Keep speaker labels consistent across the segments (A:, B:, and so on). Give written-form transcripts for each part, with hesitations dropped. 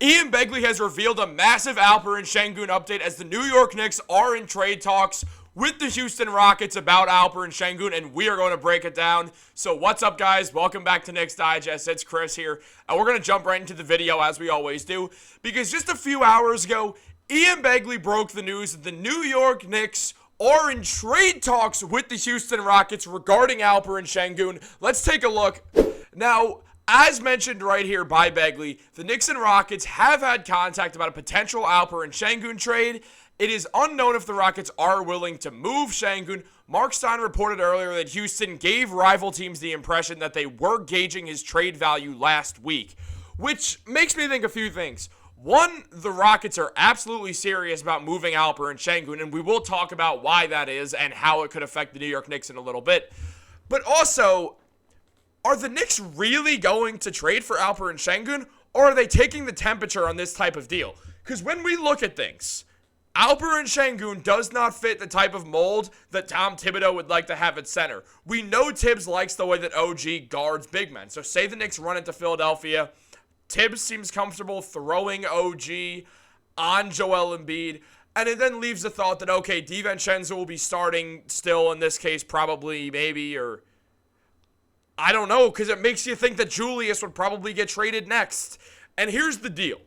A: Ian Begley has revealed a massive Alperen Sengun update as the New York Knicks are in trade talks with the Houston Rockets about Alperen Sengun, and we are going to break it down. So what's up, guys? Welcome back to Knicks Digest. It's Chris here, and we're going to jump right into the video as we always do, because just a few hours ago, Ian Begley broke the news that the New York Knicks are in trade talks with the Houston Rockets regarding Alperen Sengun. Let's take a look. Now, as mentioned right here by Begley, the Knicks and Rockets have had contact about a potential Alperen Sengun trade. It is unknown if the Rockets are willing to move Sengun. Mark Stein reported earlier that Houston gave rival teams the impression that they were gauging his trade value last week, which makes me think a few things. One, the Rockets are absolutely serious about moving Alperen Sengun, and we will talk about why that is and how it could affect the New York Knicks in a little bit. But also, are the Knicks really going to trade for Alperen Sengun, or are they taking the temperature on this type of deal? Because when we look at things, Alperen Sengun does not fit the type of mold that Tom Thibodeau would like to have at center. We know Tibbs likes the way that OG guards big men. So say the Knicks run into Philadelphia, Tibbs seems comfortable throwing OG on Joel Embiid, and it then leaves the thought that, okay, DiVincenzo will be starting still in this case, probably, maybe, or I don't know, because it makes you think that Julius would probably get traded next. And here's the deal.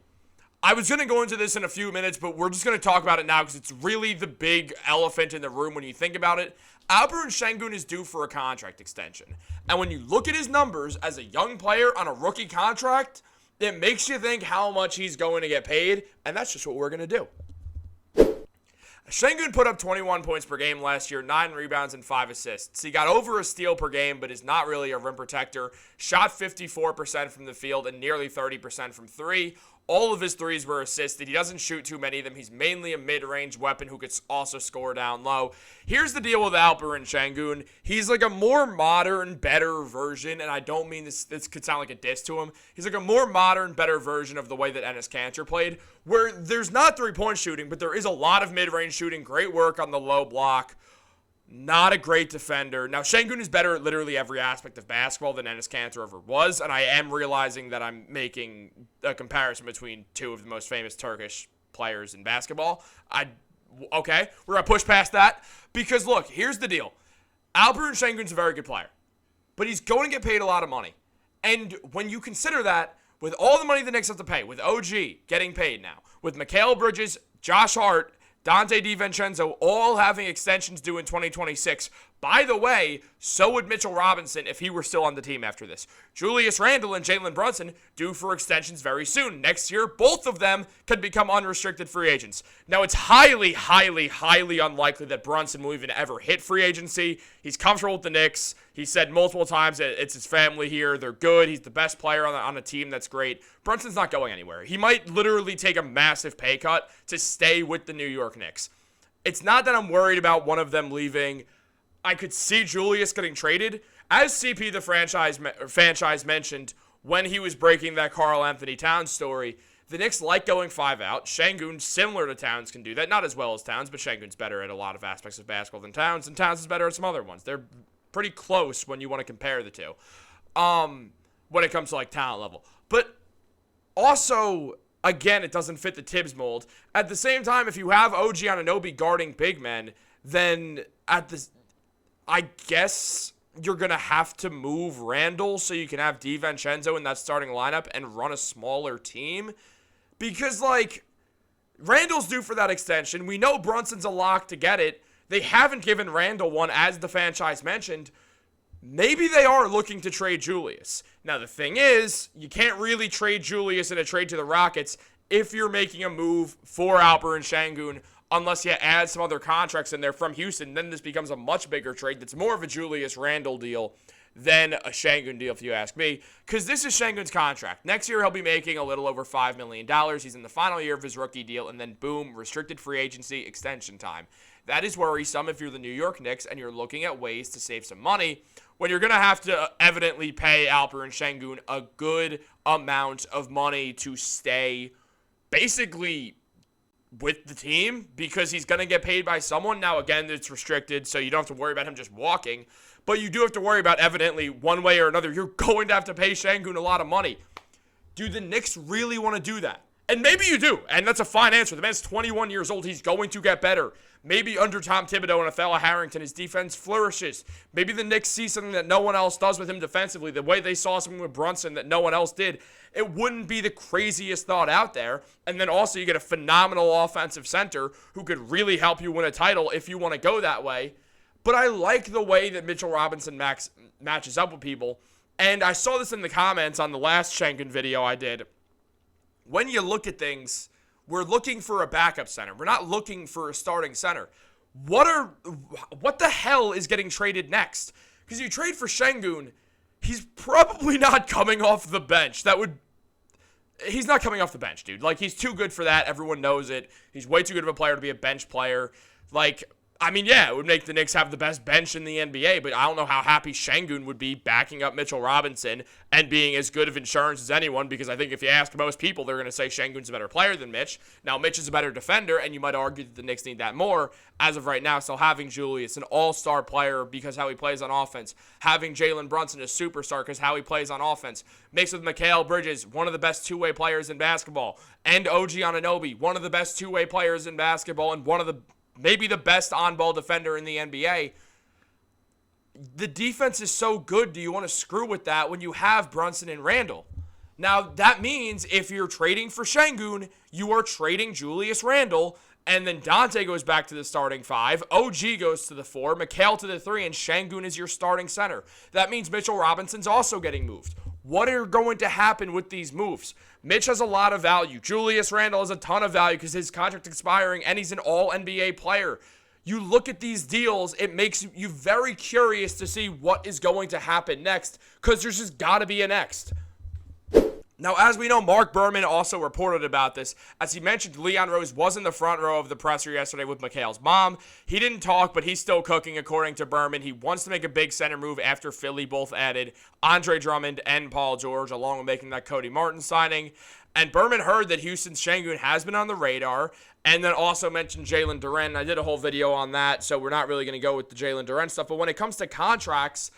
A: I was going to go into this in a few minutes, but we're just going to talk about it now because it's really the big elephant in the room when you think about it. Alperen Sengun is due for a contract extension. And when you look at his numbers as a young player on a rookie contract, it makes you think how much he's going to get paid, and that's just what we're going to do. Sengun put up 21 points per game last year, 9 rebounds and 5 assists. He got over a steal per game, but is not really a rim protector. Shot 54% from the field and nearly 30% from three. All of his threes were assisted. He doesn't shoot too many of them. He's mainly a mid-range weapon who could also score down low. Here's the deal with Alperen Sengun. He's like a more modern, better version, and I don't mean this could sound like a diss to him. He's like a more modern, better version of the way that Enes Kanter played, where there's not three-point shooting, but there is a lot of mid-range shooting, great work on the low block. Not a great defender. Now, Sengun is better at literally every aspect of basketball than Enes Kanter ever was, and I am realizing that I'm making a comparison between two of the most famous Turkish players in basketball. Okay, we're going to push past that, because look, here's the deal. Alperen Sengun's a very good player, but he's going to get paid a lot of money. And when you consider that, with all the money the Knicks have to pay, with OG getting paid now, with Mikal Bridges, Josh Hart, Dante DiVincenzo all having extensions due in 2026. By the way, so would Mitchell Robinson if he were still on the team after this. Julius Randle and Jalen Brunson due for extensions very soon. Next year, both of them could become unrestricted free agents. Now, it's highly, highly, highly unlikely that Brunson will even ever hit free agency. He's comfortable with the Knicks. He said multiple times that it's his family here. They're good. He's the best player on a team that's great. Brunson's not going anywhere. He might literally take a massive pay cut to stay with the New York Knicks. It's not that I'm worried about one of them leaving. I could see Julius getting traded. As CP, the franchise mentioned when he was breaking that Karl Anthony Towns story, the Knicks like going 5 out. Sengun, similar to Towns, can do that. Not as well as Towns, but Sengun's better at a lot of aspects of basketball than Towns, and Towns is better at some other ones. They're pretty close when you want to compare the two when it comes to like talent level. But also, again, it doesn't fit the Tibbs mold. At the same time, if you have OG Anunoby guarding big men, then I guess you're going to have to move Randle so you can have DiVincenzo in that starting lineup and run a smaller team. Because, like, Randle's due for that extension. We know Brunson's a lock to get it. They haven't given Randle one, as the franchise mentioned. Maybe they are looking to trade Julius. Now, the thing is, you can't really trade Julius in a trade to the Rockets if you're making a move for Alperen Sengun, unless you add some other contracts in there from Houston. Then this becomes a much bigger trade that's more of a Julius Randle deal than a Sengun deal, if you ask me, because this is Sengun's contract. Next year, he'll be making a little over $5 million. He's in the final year of his rookie deal, and then boom, restricted free agency extension time. That is worrisome if you're the New York Knicks and you're looking at ways to save some money when you're going to have to evidently pay Alperen Sengun a good amount of money to stay basically with the team, because he's going to get paid by someone. Now, again, it's restricted, so you don't have to worry about him just walking. But you do have to worry about, evidently, one way or another, you're going to have to pay Sengun a lot of money. Do the Knicks really want to do that? And maybe you do, and that's a fine answer. The man's 21 years old. He's going to get better. Maybe under Tom Thibodeau and a fella Harrington, his defense flourishes. Maybe the Knicks see something that no one else does with him defensively, the way they saw something with Brunson that no one else did. It wouldn't be the craziest thought out there. And then also you get a phenomenal offensive center who could really help you win a title if you want to go that way. But I like the way that Mitchell Robinson matches up with people. And I saw this in the comments on the last Sengun video I did. When you look at things, we're looking for a backup center. We're not looking for a starting center. What the hell is getting traded next? Because you trade for Sengun, he's probably not coming off the bench. He's not coming off the bench, dude. Like, he's too good for that. Everyone knows it. He's way too good of a player to be a bench player. Like, I mean, yeah, it would make the Knicks have the best bench in the NBA, but I don't know how happy Sengun would be backing up Mitchell Robinson and being as good of insurance as anyone, because I think if you ask most people, they're going to say Sengun's a better player than Mitch. Now, Mitch is a better defender, and you might argue that the Knicks need that more. As of right now, still having Julius, an all-star player because how he plays on offense, having Jalen Brunson, a superstar because how he plays on offense, mixed with Mikal Bridges, one of the best two-way players in basketball, and OG Anunoby, one of the best two-way players in basketball, and maybe the best on-ball defender in the NBA. The defense is so good. Do you want to screw with that when you have Brunson and Randle? Now, that means if you're trading for Sengun, you are trading Julius Randle, and then Dante goes back to the starting 5, OG goes to the 4, Mikal to the 3, and Sengun is your starting center. That means Mitchell Robinson's also getting moved. What are going to happen with these moves? Mitch has a lot of value. Julius Randle has a ton of value because his contract's expiring and he's an all-NBA player. You look at these deals, it makes you very curious to see what is going to happen next because there's just got to be a next. Now, as we know, Mark Berman also reported about this. As he mentioned, Leon Rose was in the front row of the presser yesterday with Mikal's mom. He didn't talk, but he's still cooking, according to Berman. He wants to make a big center move after Philly both added Andre Drummond and Paul George, along with making that Cody Martin signing. And Berman heard that Houston's Sengun has been on the radar, and then also mentioned Jalen Duren. I did a whole video on that, so we're not really going to go with the Jalen Duren stuff. But when it comes to contracts,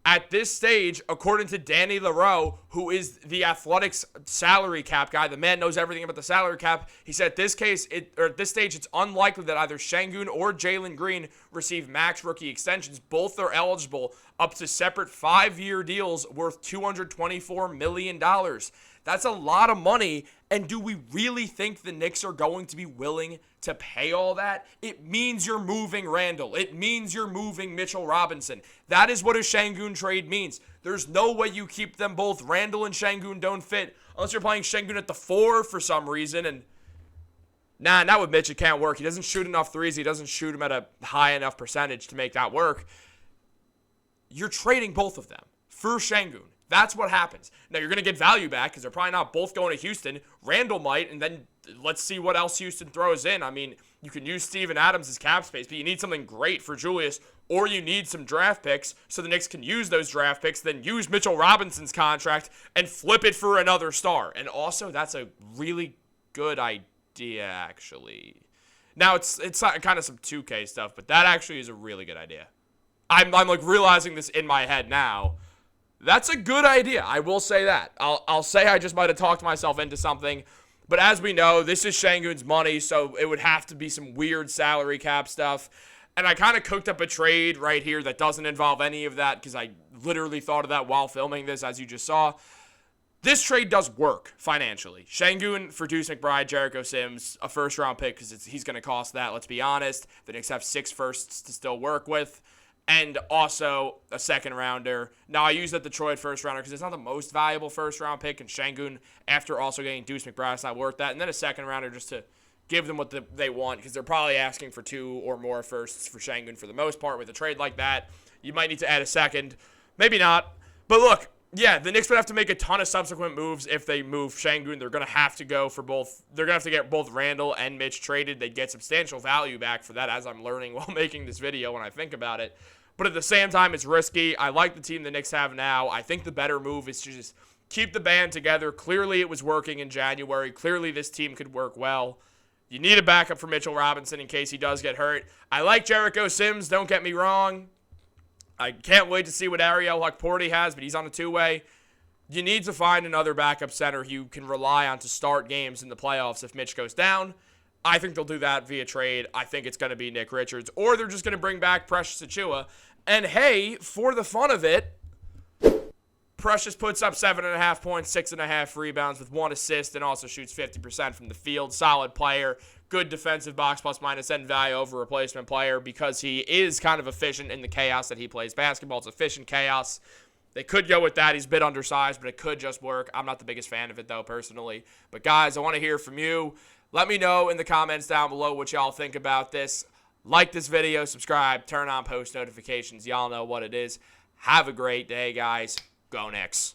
A: at this stage, according to Danny LaRoe, who is the Athletics salary cap guy, the man knows everything about the salary cap, he said at this stage, it's unlikely that either Sengun or Jalen Green receive max rookie extensions. Both are eligible up to separate 5-year deals worth $224 million. That's a lot of money, and do we really think the Knicks are going to be willing to pay all that? It means you're moving Randle. It means you're moving Mitchell Robinson. That is what a Sengun trade means. There's no way you keep them both. Randle and Sengun don't fit unless you're playing Sengun at the 4 for some reason, and not with Mitch. It can't work. He doesn't shoot enough threes. He doesn't shoot them at a high enough percentage to make that work. You're trading both of them for Sengun. That's what happens. Now, you're going to get value back because they're probably not both going to Houston. Randle might, and then let's see what else Houston throws in. I mean, you can use Steven Adams as cap space, but you need something great for Julius, or you need some draft picks so the Knicks can use those draft picks, then use Mitchell Robinson's contract and flip it for another star. And also, that's a really good idea, actually. Now, it's kind of some 2K stuff, but that actually is a really good idea. I'm like realizing this in my head now. That's a good idea. I will say that. I'll say I just might have talked myself into something. But as we know, this is Sengun's money, so it would have to be some weird salary cap stuff. And I kind of cooked up a trade right here that doesn't involve any of that because I literally thought of that while filming this, as you just saw. This trade does work financially. Sengun for Deuce McBride, Jericho Sims, a first-round pick because he's going to cost that, let's be honest. The Knicks have 6 firsts to still work with. And also a second-rounder. Now, I use that Detroit first-rounder because it's not the most valuable first-round pick, and Sengun, after also getting Deuce McBride, it's not worth that. And then a second-rounder just to give them what they want because they're probably asking for 2 or more firsts for Sengun for the most part. With a trade like that, you might need to add a second. Maybe not. But look, yeah, the Knicks would have to make a ton of subsequent moves if they move Sengun. They're going to have to go for both. They're going to have to get both Randle and Mitch traded. They'd get substantial value back for that, as I'm learning while making this video when I think about it. But at the same time, it's risky. I like the team the Knicks have now. I think the better move is to just keep the band together. Clearly, it was working in January. Clearly, this team could work well. You need a backup for Mitchell Robinson in case he does get hurt. I like Jericho Sims, don't get me wrong. I can't wait to see what Ariel Hukporti has, but he's on a 2-way. You need to find another backup center you can rely on to start games in the playoffs if Mitch goes down. I think they'll do that via trade. I think it's going to be Nick Richards, or they're just going to bring back Precious Achiuwa. And hey, for the fun of it, Precious puts up 7.5 points, 6.5 rebounds with 1 assist, and also shoots 50% from the field. Solid player, good defensive box plus minus end value over replacement player because he is kind of efficient in the chaos that he plays basketball. It's efficient chaos. They could go with that. He's a bit undersized, but it could just work. I'm not the biggest fan of it, though, personally. But, guys, I want to hear from you. Let me know in the comments down below what y'all think about this. Like this video, subscribe, turn on post notifications. Y'all know what it is. Have a great day, guys. Go Knicks.